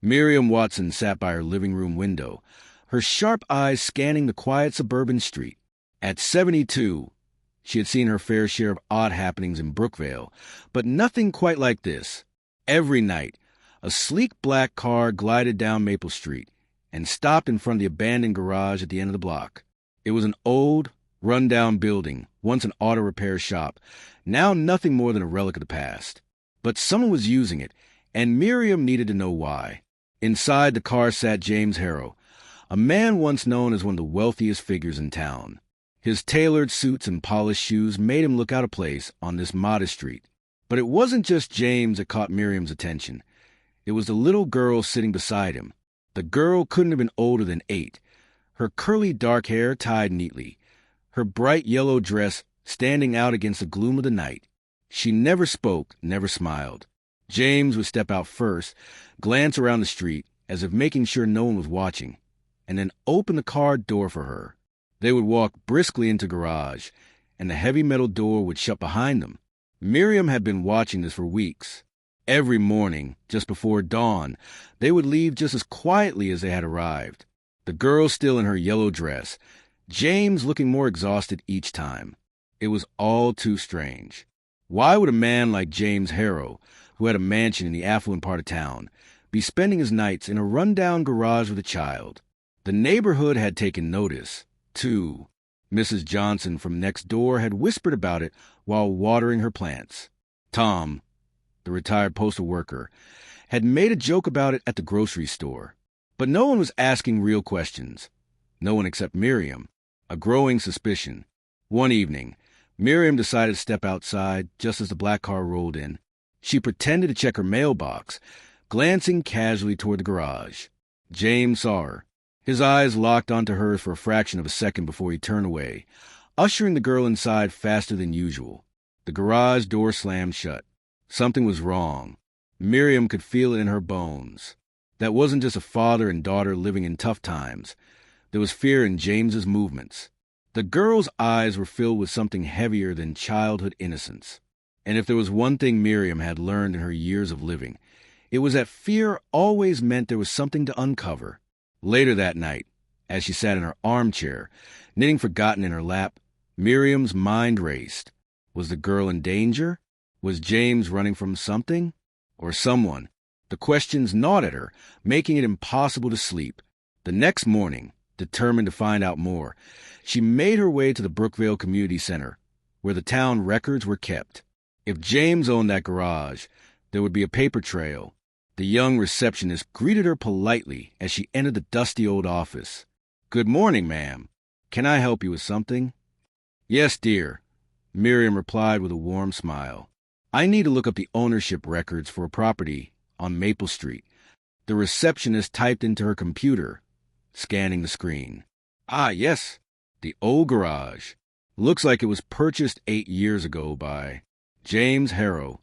Miriam Watson sat by her living room window, her sharp eyes scanning the quiet suburban street. At 72, she had seen her fair share of odd happenings in Brookvale, but nothing quite like this. Every night, a sleek black car glided down Maple Street and stopped in front of the abandoned garage at the end of the block. It was an old, run-down building, once an auto repair shop, now nothing more than a relic of the past. But someone was using it, and Miriam needed to know why. Inside the car sat James Harow, a man once known as one of the wealthiest figures in town. His tailored suits and polished shoes made him look out of place on this modest street. But it wasn't just James that caught Miriam's attention. It was the little girl sitting beside him. The girl couldn't have been older than 8, her curly dark hair tied neatly, her bright yellow dress standing out against the gloom of the night. She never spoke, never smiled. James would step out first, glance around the street, as if making sure no one was watching, and then open the car door for her. They would walk briskly into the garage, and the heavy metal door would shut behind them. Miriam had been watching this for weeks. Every morning, just before dawn, they would leave just as quietly as they had arrived. The girl still in her yellow dress, James looking more exhausted each time. It was all too strange. Why would a man like James Harow, who had a mansion in the affluent part of town, be spending his nights in a run-down garage with a child? The neighborhood had taken notice, too. Mrs. Johnson from next door had whispered about it while watering her plants. Tom, the retired postal worker, had made a joke about it at the grocery store. But no one was asking real questions. No one except Miriam, a growing suspicion. One evening, Miriam decided to step outside just as the black car rolled in. She pretended to check her mailbox, glancing casually toward the garage. James saw her. His eyes locked onto hers for a fraction of a second before he turned away, ushering the girl inside faster than usual. The garage door slammed shut. Something was wrong. Miriam could feel it in her bones. That wasn't just a father and daughter living in tough times. There was fear in James's movements. The girl's eyes were filled with something heavier than childhood innocence. And if there was one thing Miriam had learned in her years of living, it was that fear always meant there was something to uncover. Later that night, as she sat in her armchair, knitting forgotten in her lap, Miriam's mind raced. Was the girl in danger? Was James running from something? Or someone? The questions gnawed at her, making it impossible to sleep. The next morning, determined to find out more, she made her way to the Brookvale Community Center, where the town records were kept. If James owned that garage, there would be a paper trail. The young receptionist greeted her politely as she entered the dusty old office. "Good morning, ma'am. Can I help you with something?" "Yes, dear," Miriam replied with a warm smile. "I need to look up the ownership records for a property on Maple Street." The receptionist typed into her computer, scanning the screen. "Ah, yes, the old garage. Looks like it was purchased 8 years ago by James Harow."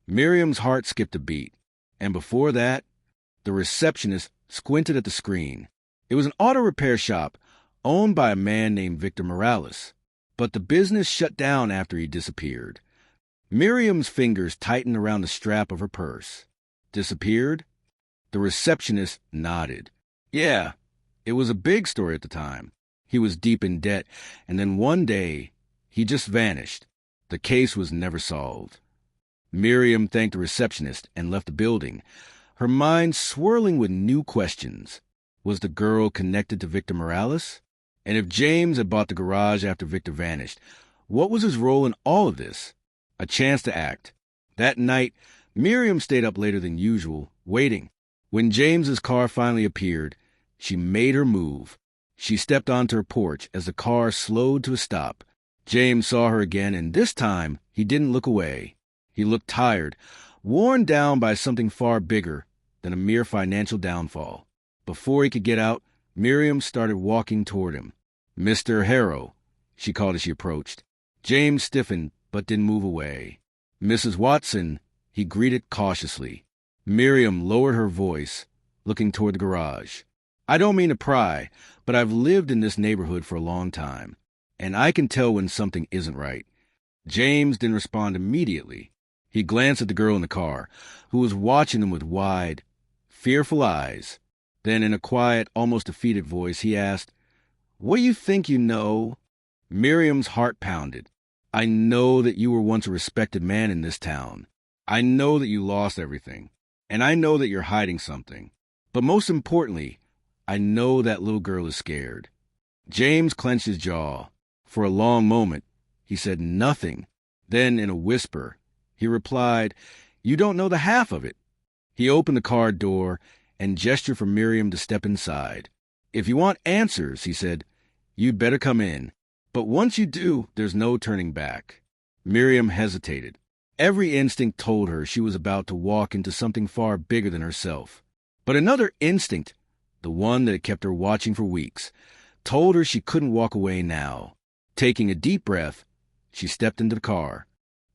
Miriam's heart skipped a beat. And before that, the receptionist squinted at the screen. It was an auto repair shop owned by a man named Victor Morales, but the business shut down after he disappeared. Miriam's fingers tightened around the strap of her purse. Disappeared? The receptionist nodded. Yeah, it was a big story at the time. He was deep in debt, and then one day, he just vanished. The case was never solved. Miriam thanked the receptionist and left the building, her mind swirling with new questions. Was the girl connected to Victor Morales? And if James had bought the garage after Victor vanished, what was his role in all of this? A chance to act. That night, Miriam stayed up later than usual, waiting. When James's car finally appeared, she made her move. She stepped onto her porch as the car slowed to a stop. James saw her again, and this time he didn't look away. He looked tired, worn down by something far bigger than a mere financial downfall. Before he could get out, Miriam started walking toward him. "Mr. Harow," she called as she approached. James stiffened, but didn't move away. "Mrs. Watson," he greeted cautiously. Miriam lowered her voice, looking toward the garage. "I don't mean to pry, but I've lived in this neighborhood for a long time, and I can tell when something isn't right." James didn't respond immediately. He glanced at the girl in the car, who was watching him with wide, fearful eyes. Then in a quiet, almost defeated voice, he asked, "What do you think you know?" Miriam's heart pounded. "I know that you were once a respected man in this town. I know that you lost everything. And I know that you're hiding something. But most importantly, I know that little girl is scared." James clenched his jaw. For a long moment, he said nothing. Then, in a whisper, he replied, "You don't know the half of it." He opened the car door and gestured for Miriam to step inside. "If you want answers," he said, "you'd better come in. But once you do, there's no turning back." Miriam hesitated. Every instinct told her she was about to walk into something far bigger than herself. But another instinct, the one that had kept her watching for weeks, told her she couldn't walk away now. Taking a deep breath, she stepped into the car.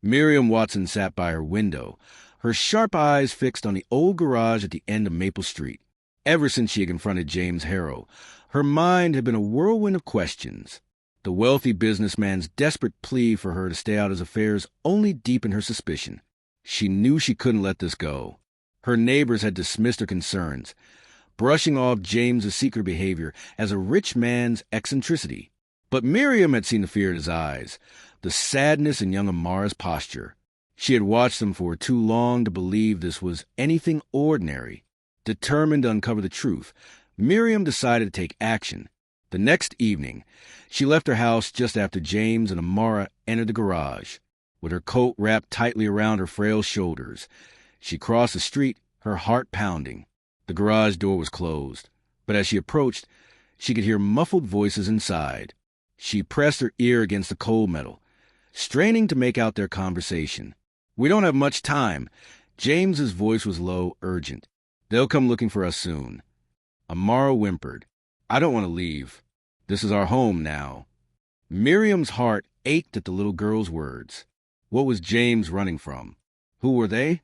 Miriam Watson sat by her window, her sharp eyes fixed on the old garage at the end of Maple Street. Ever since she had confronted James Harow, her mind had been a whirlwind of questions. The wealthy businessman's desperate plea for her to stay out of his affairs only deepened her suspicion. She knew she couldn't let this go. Her neighbors had dismissed her concerns, brushing off James's secret behavior as a rich man's eccentricity. But Miriam had seen the fear in his eyes, the sadness in young Amara's posture. She had watched them for too long to believe this was anything ordinary. Determined to uncover the truth, Miriam decided to take action. The next evening, she left her house just after James and Amara entered the garage. With her coat wrapped tightly around her frail shoulders, she crossed the street, her heart pounding. The garage door was closed, but as she approached, she could hear muffled voices inside. She pressed her ear against the cold metal, straining to make out their conversation. "We don't have much time." James's voice was low, urgent. "They'll come looking for us soon." Amara whimpered, "I don't want to leave. This is our home now." Miriam's heart ached at the little girl's words. What was James running from? Who were they?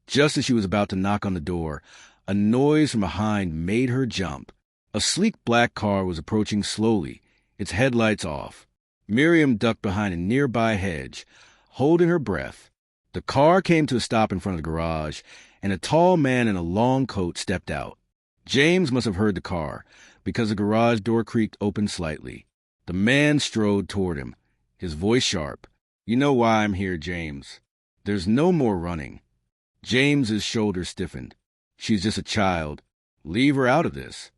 Just as she was about to knock on the door, a noise from behind made her jump. A sleek black car was approaching slowly, its headlights off. Miriam ducked behind a nearby hedge, holding her breath. The car came to a stop in front of the garage, and a tall man in a long coat stepped out. James must have heard the car, because the garage door creaked open slightly. The man strode toward him, his voice sharp. "You know why I'm here, James. There's no more running." James's shoulders stiffened. "She's just a child. Leave her out of this."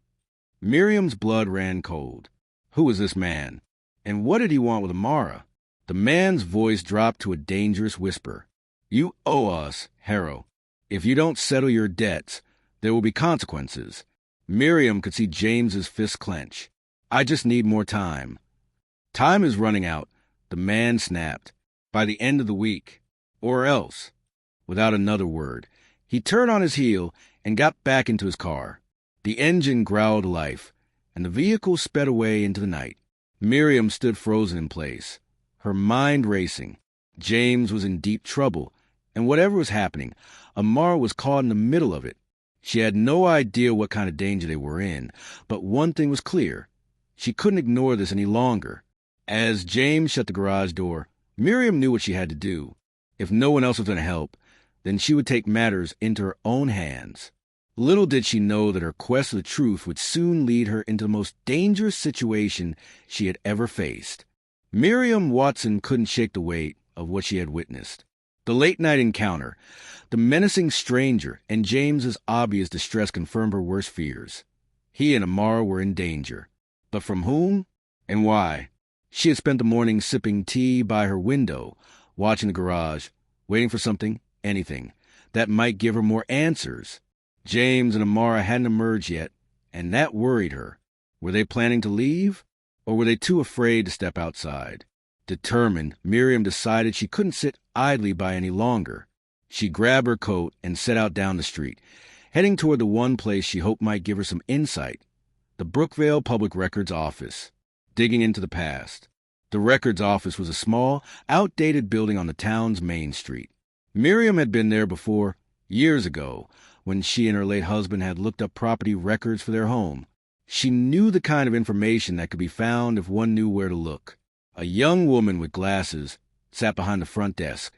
Miriam's blood ran cold. Who was this man? And what did he want with Amara? The man's voice dropped to a dangerous whisper. "You owe us, Harow. If you don't settle your debts, there will be consequences." Miriam could see James's fist clench. "I just need more time." "Time is running out," the man snapped. "By the end of the week. Or else." Without another word, he turned on his heel and got back into his car. The engine growled life, and the vehicle sped away into the night. Miriam stood frozen in place, her mind racing. James was in deep trouble, and whatever was happening, Amara was caught in the middle of it. She had no idea what kind of danger they were in, but one thing was clear. She couldn't ignore this any longer. As James shut the garage door, Miriam knew what she had to do. If no one else was going to help, then she would take matters into her own hands. Little did she know that her quest for the truth would soon lead her into the most dangerous situation she had ever faced. Miriam Watson couldn't shake the weight of what she had witnessed. The late-night encounter, the menacing stranger, and James's obvious distress confirmed her worst fears. He and Amara were in danger. But from whom? And why? She had spent the morning sipping tea by her window, watching the garage, waiting for something, anything, that might give her more answers. James and Amara hadn't emerged yet, and that worried her. Were they planning to leave, or were they too afraid to step outside? Determined, Miriam decided she couldn't sit idly by any longer. She grabbed her coat and set out down the street, heading toward the one place she hoped might give her some insight, the Brookvale Public Records Office. Digging into the past. The records office was a small, outdated building on the town's main street. Miriam had been there before, years ago, when she and her late husband had looked up property records for their home. She knew the kind of information that could be found if one knew where to look. A young woman with glasses sat behind the front desk,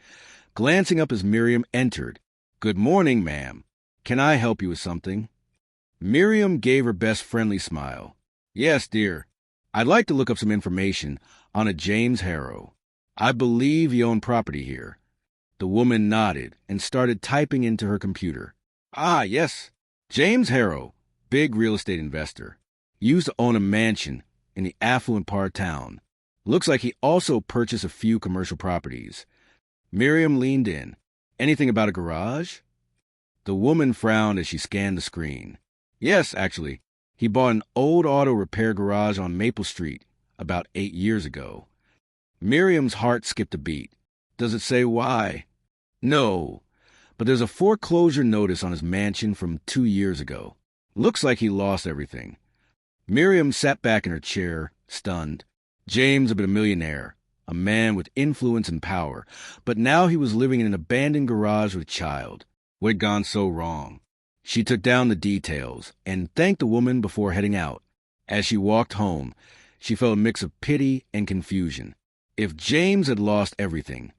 glancing up as Miriam entered. "Good morning, ma'am." Can I help you with something? Miriam gave her best friendly smile. Yes, dear. I'd like to look up some information on a James Harow. I believe he owned property here. The woman nodded and started typing into her computer. Ah, yes. James Harow, big real estate investor. Used to own a mansion in the affluent part of town. Looks like he also purchased a few commercial properties. Miriam leaned in. Anything about a garage? The woman frowned as she scanned the screen. Yes, actually. He bought an old auto repair garage on Maple Street about 8 years ago. Miriam's heart skipped a beat. Does it say why? No, but there's a foreclosure notice on his mansion from 2 years ago. Looks like he lost everything. Miriam sat back in her chair, stunned. James had been a millionaire, a man with influence and power, but now he was living in an abandoned garage with a child. What had gone so wrong? She took down the details and thanked the woman before heading out. As she walked home, she felt a mix of pity and confusion. If James had lost everything,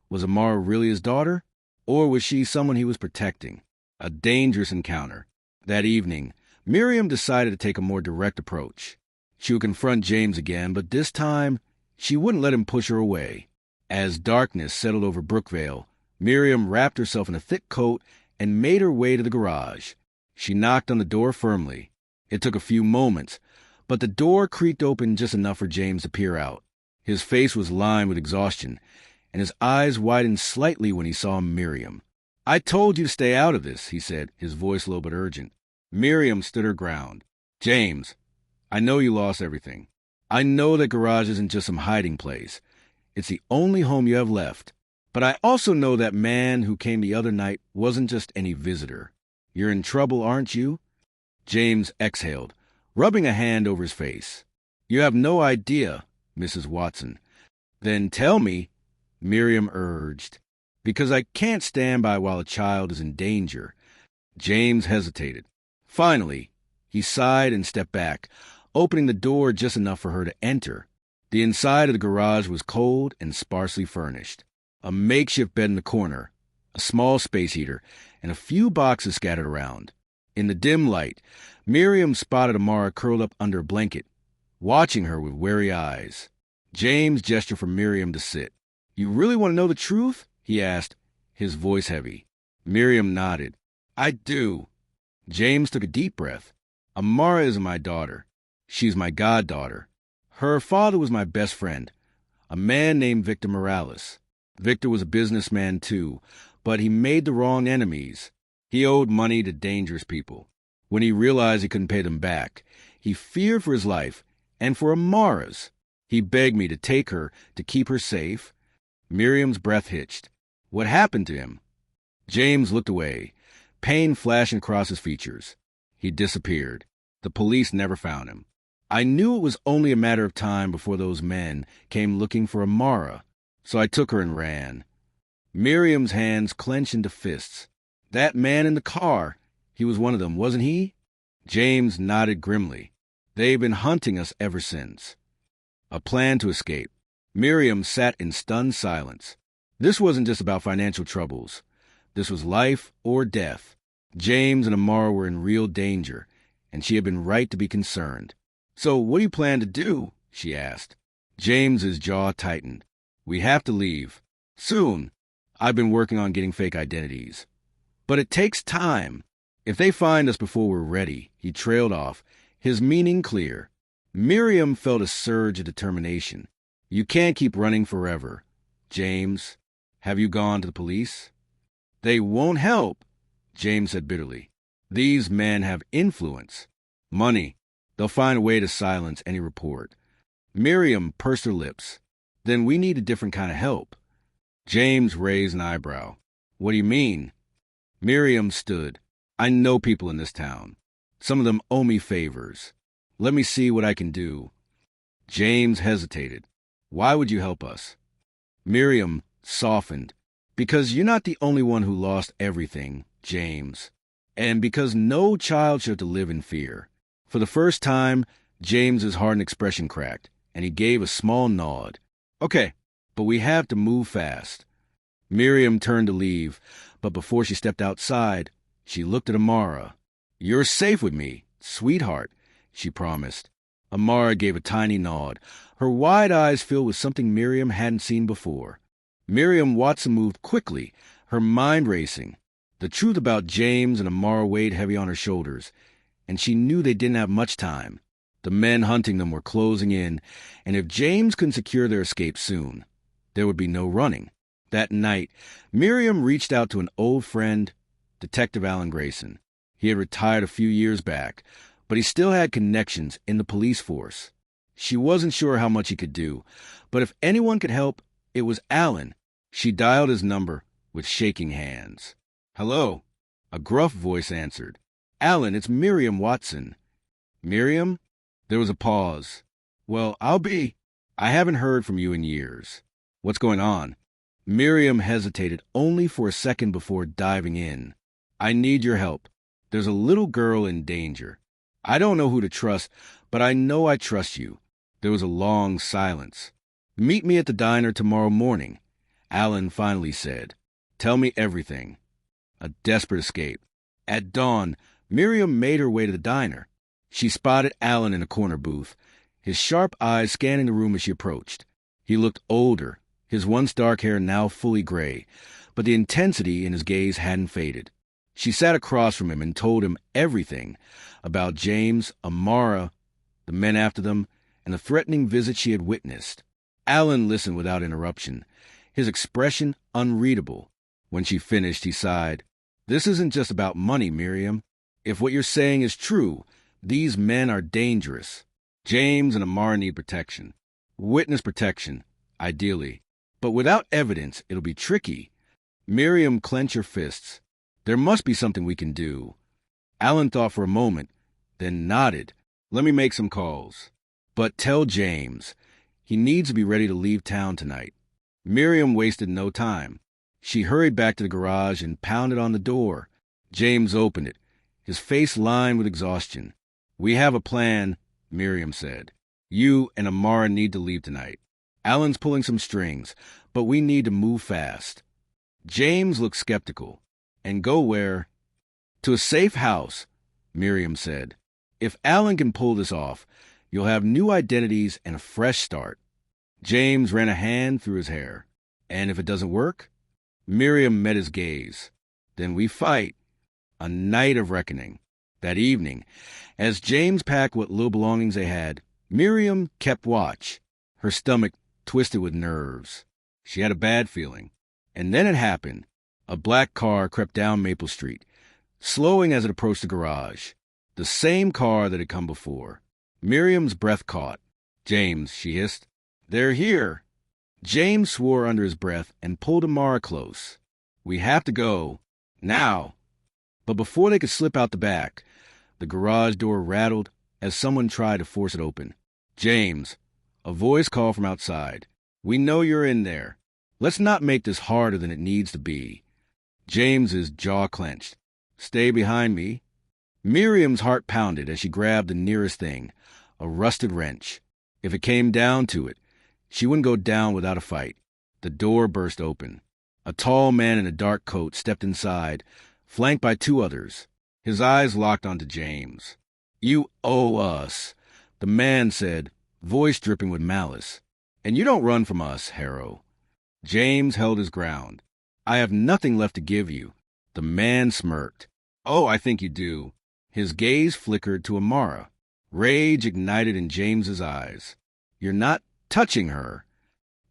was Amara really his daughter? Or was she someone he was protecting? A dangerous encounter. That evening, Miriam decided to take a more direct approach. She would confront James again, but this time, she wouldn't let him push her away. As darkness settled over Brookvale, Miriam wrapped herself in a thick coat and made her way to the garage. She knocked on the door firmly. It took a few moments, but the door creaked open just enough for James to peer out. His face was lined with exhaustion, and his eyes widened slightly when he saw Miriam. I told you to stay out of this, he said, his voice low but urgent. Miriam stood her ground. James, I know you lost everything. I know that garage isn't just some hiding place. It's the only home you have left. But I also know that man who came the other night wasn't just any visitor. You're in trouble, aren't you? James exhaled, rubbing a hand over his face. You have no idea, Mrs. Watson. Then tell me, Miriam urged. Because I can't stand by while a child is in danger. James hesitated. Finally, he sighed and stepped back, opening the door just enough for her to enter. The inside of the garage was cold and sparsely furnished. A makeshift bed in the corner, a small space heater, and a few boxes scattered around. In the dim light, Miriam spotted Amara curled up under a blanket, watching her with wary eyes. James gestured for Miriam to sit. You really want to know the truth? He asked, his voice heavy. Miriam nodded. I do. James took a deep breath. Amara isn't my daughter. She's my goddaughter. Her father was my best friend, a man named Victor Morales. Victor was a businessman too, but he made the wrong enemies. He owed money to dangerous people. When he realized he couldn't pay them back, he feared for his life and for Amara's. He begged me to take her to keep her safe. Miriam's breath hitched. What happened to him? James looked away, pain flashing across his features. He disappeared. The police never found him. I knew it was only a matter of time before those men came looking for Amara, so I took her and ran. Miriam's hands clenched into fists. That man in the car, he was one of them, wasn't he? James nodded grimly. They've been hunting us ever since. A plan to escape. Miriam sat in stunned silence. This wasn't just about financial troubles. This was life or death. James and Amara were in real danger, and she had been right to be concerned. So what do you plan to do? She asked. James's jaw tightened. We have to leave. Soon. I've been working on getting fake identities. But it takes time. If they find us before we're ready, he trailed off, his meaning clear. Miriam felt a surge of determination. You can't keep running forever. James, have you gone to the police? They won't help, James said bitterly. These men have influence. Money. They'll find a way to silence any report. Miriam pursed her lips. Then we need a different kind of help. James raised an eyebrow. What do you mean? Miriam stood. I know people in this town. Some of them owe me favors. Let me see what I can do. James hesitated. Why would you help us? Miriam softened. Because you're not the only one who lost everything, James. And because no child should have to live in fear. For the first time, James's hardened expression cracked, and he gave a small nod. Okay, but we have to move fast. Miriam turned to leave, but before she stepped outside, She looked at Amara. "You're safe with me, sweetheart," she promised. Amara gave a tiny nod, her wide eyes filled with something Miriam hadn't seen before. Miriam Watson moved quickly, her mind racing. The truth about James and Amara weighed heavy on her shoulders, and she knew they didn't have much time. The men hunting them were closing in, and if James couldn't secure their escape soon, there would be no running. That night, Miriam reached out to an old friend, Detective Alan Grayson. He had retired a few years back, but he still had connections in the police force. She wasn't sure how much he could do, but if anyone could help, it was Alan. She dialed his number with shaking hands. "Hello," a gruff voice answered. "Alan, it's Miriam Watson." "Miriam?" There was a pause. "Well, I haven't heard from you in years. What's going on?" Miriam hesitated only for a second before diving in. "I need your help. There's a little girl in danger. I don't know who to trust, but I know I trust you." There was a long silence. "Meet me at the diner tomorrow morning," Alan finally said. "Tell me everything." A desperate escape. At dawn, Miriam made her way to the diner. She spotted Alan in a corner booth, his sharp eyes scanning the room as she approached. He looked older, his once dark hair now fully gray, but the intensity in his gaze hadn't faded. She sat across from him and told him everything about James, Amara, the men after them, and the threatening visit she had witnessed. Alan listened without interruption, his expression unreadable. When she finished, he sighed. "This isn't just about money, Miriam. If what you're saying is true, these men are dangerous. James and Amara need protection. Witness protection, ideally. But without evidence, it'll be tricky." Miriam clenched her fists. "There must be something we can do." Alan thought for a moment, then nodded. "Let me make some calls. But tell James. He needs to be ready to leave town tonight." Miriam wasted no time. She hurried back to the garage and pounded on the door. James opened it, his face lined with exhaustion. "We have a plan," Miriam said. "You and Amara need to leave tonight. Alan's pulling some strings, but we need to move fast." James looked skeptical. "And go where?" "To a safe house," Miriam said. "If Alan can pull this off, you'll have new identities and a fresh start." James ran a hand through his hair. "And if it doesn't work?" Miriam met his gaze. "Then we fight. A night of reckoning." That evening, as James packed what little belongings they had, Miriam kept watch, her stomach twisted with nerves. She had a bad feeling. And then it happened. A black car crept down Maple Street, slowing as it approached the garage. The same car that had come before. Miriam's breath caught. "James," she hissed. "They're here." James swore under his breath and pulled Amara close. "We have to go. Now." But before they could slip out the back, the garage door rattled as someone tried to force it open. "James," a voice called from outside. "We know you're in there. Let's not make this harder than it needs to be." James's jaw clenched. "Stay behind me." Miriam's heart pounded as she grabbed the nearest thing, a rusted wrench. If it came down to it, she wouldn't go down without a fight. The door burst open. A tall man in a dark coat stepped inside, flanked by two others. His eyes locked onto James. "You owe us," the man said, voice dripping with malice. "And you don't run from us, Harow." James held his ground. "I have nothing left to give you." The man smirked. "Oh, I think you do." His gaze flickered to Amara. Rage ignited in James's eyes. "You're not touching her."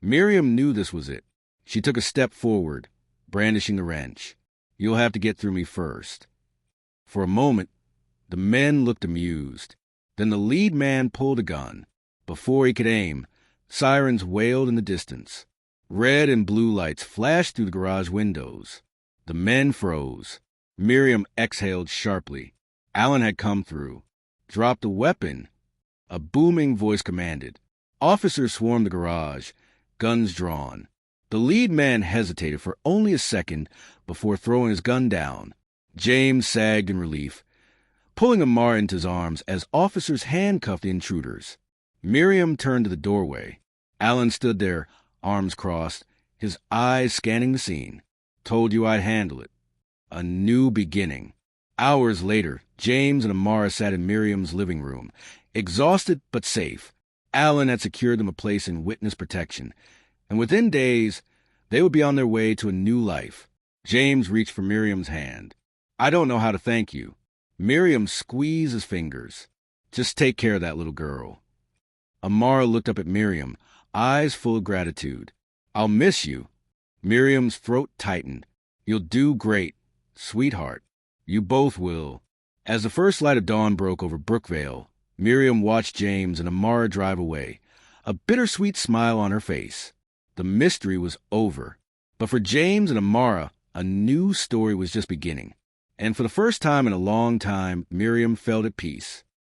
Miriam knew this was it. She took a step forward, brandishing the wrench. "You'll have to get through me first." For a moment, the men looked amused. Then the lead man pulled a gun. Before he could aim, sirens wailed in the distance. Red and blue lights flashed through the garage windows. The men froze. Miriam exhaled sharply. Alan had come through. "Drop the weapon," a booming voice commanded. Officers swarmed the garage, guns drawn. The lead man hesitated for only a second before throwing his gun down. James sagged in relief, pulling Amara into his arms as officers handcuffed the intruders. Miriam turned to the doorway. Alan stood there, arms crossed, his eyes scanning the scene. "Told you I'd handle it." A new beginning. Hours later, James and Amara sat in Miriam's living room, exhausted but safe. Alan had secured them a place in witness protection, and within days, they would be on their way to a new life. James reached for Miriam's hand. "I don't know how to thank you." Miriam squeezed his fingers. "Just take care of that little girl." Amara looked up at Miriam, eyes full of gratitude. "I'll miss you." Miriam's throat tightened. "You'll do great, sweetheart. You both will." As the first light of dawn broke over Brookvale, Miriam watched James and Amara drive away, a bittersweet smile on her face. The mystery was over. But for James and Amara, a new story was just beginning. And for the first time in a long time, Miriam felt at peace.